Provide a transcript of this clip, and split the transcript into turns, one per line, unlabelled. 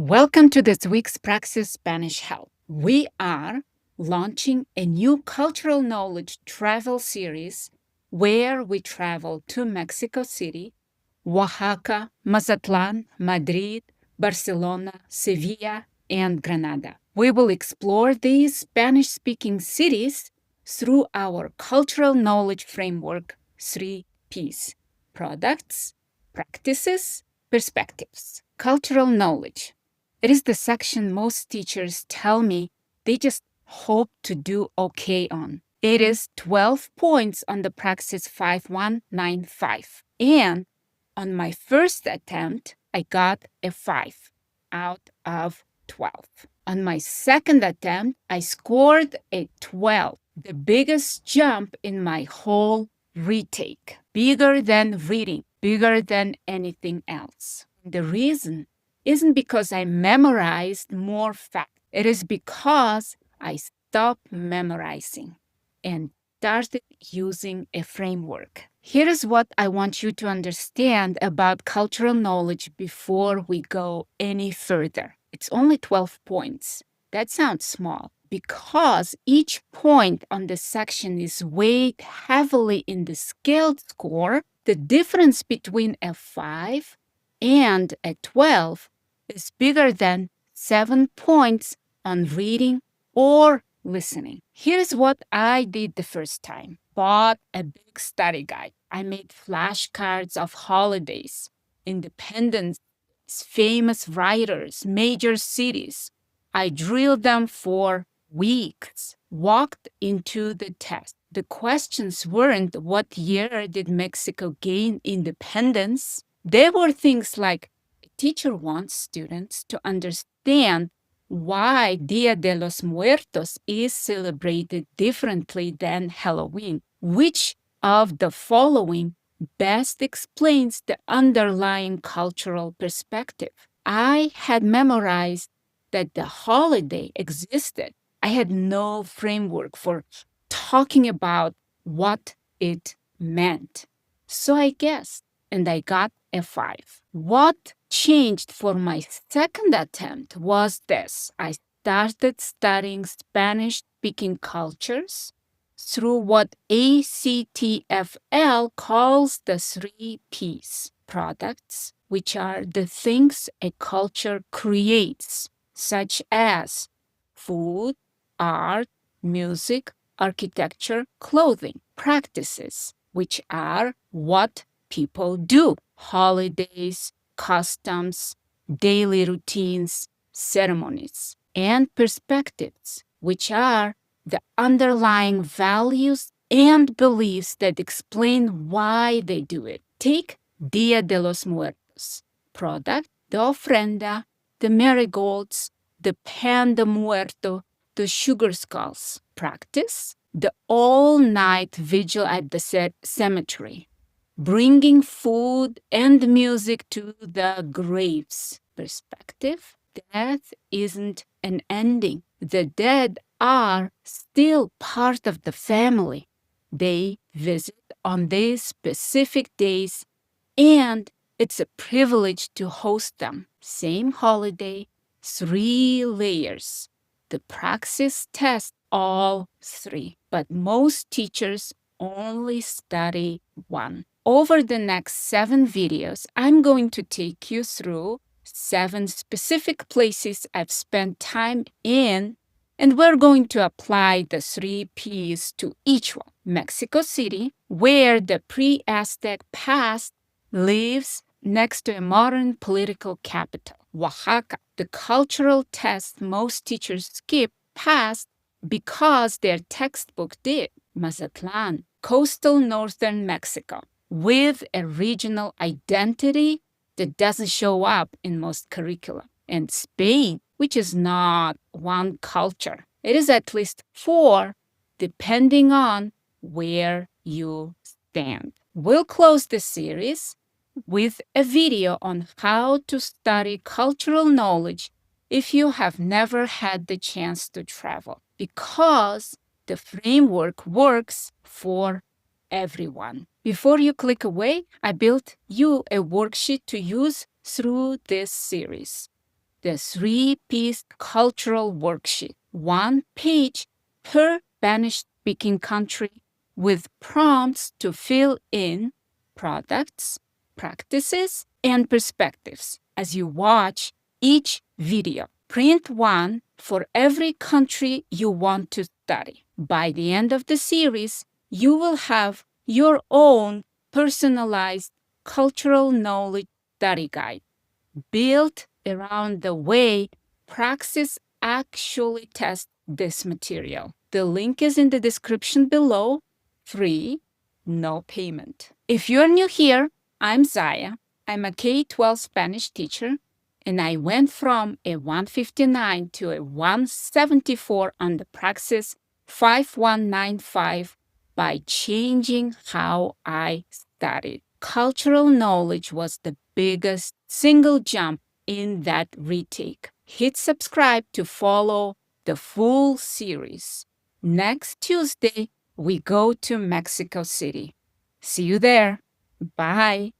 Welcome to this week's Praxis Spanish Help. We are launching a new cultural knowledge travel series where we travel to Mexico City, Oaxaca, Mazatlán, Madrid, Barcelona, Sevilla, and Granada. We will explore these Spanish-speaking cities through our cultural knowledge framework 3Ps: products, practices, perspectives. Cultural knowledge. It is the section most teachers tell me they just hope to do okay on. It is 12 points on the Praxis 5195. And on my first attempt, I got a 5 out of 12. On my second attempt, I scored a 12, the biggest jump in my whole retake, bigger than reading, bigger than anything else. The reason isn't because I memorized more facts. It is because I stopped memorizing and started using a framework. Here is what I want you to understand about cultural knowledge before we go any further. It's only 12 points. That sounds small. Because each point on the section is weighed heavily in the scaled score, the difference between a 5 and a 12 is bigger than 7 points on reading or listening. Here's what I did the first time. Bought a big study guide. I made flashcards of holidays, independence, famous writers, major cities. I drilled them for weeks, walked into the test. The questions weren't what year did Mexico gain independence? They were things like, a teacher wants students to understand why Dia de los Muertos is celebrated differently than Halloween. Which of the following best explains the underlying cultural perspective? I had memorized that the holiday existed. I had no framework for talking about what it meant. So I guessed, and I got a 5. What changed for my second attempt was this. I started studying Spanish-speaking cultures through what ACTFL calls the 3Ps: products, which are the things a culture creates, such as food, art, music, architecture, clothing. Practices, which are what people do: holidays, customs, daily routines, ceremonies. And perspectives, which are the underlying values and beliefs that explain why they do it. Take Dia de los Muertos. Product: the ofrenda, the marigolds, the pan de muerto, the sugar skulls. Practice: the all-night vigil at the cemetery, bringing food and music to the graves. Perspective: death isn't an ending. The dead are still part of the family. They visit on these specific days, and it's a privilege to host them. Same holiday, 3 layers. The Praxis tests all 3, but most teachers only study 1. Over the next 7 videos, I'm going to take you through 7 specific places I've spent time in, and we're going to apply the 3Ps to each one. Mexico City, where the pre-Aztec past lives next to a modern political capital. Oaxaca, the cultural test most teachers skip past because their textbook did. Mazatlán, coastal northern Mexico, with a regional identity that doesn't show up in most curricula. And Spain, which is not one culture. It is at least 4, depending on where you stand. We'll close this series with a video on how to study cultural knowledge if you have never had the chance to travel, because the framework works for everyone. Before you click away, I built you a worksheet to use through this series. the 3-piece cultural worksheet, 1 page per Spanish-speaking country, with prompts to fill in products, practices, and perspectives as you watch each video. Print one for every country you want to study. By the end of the series, you will have your own personalized cultural knowledge study guide built around the way Praxis actually tests this material. The link is in the description below. Free, no payment. If you're new here, I'm Zaya. I'm a K-12 Spanish teacher, and I went from a 159 to a 174 on the Praxis 5195 by changing how I studied. Cultural knowledge was the biggest single jump in that retake. Hit subscribe to follow the full series. Next Tuesday, we go to Mexico City. See you there. Bye.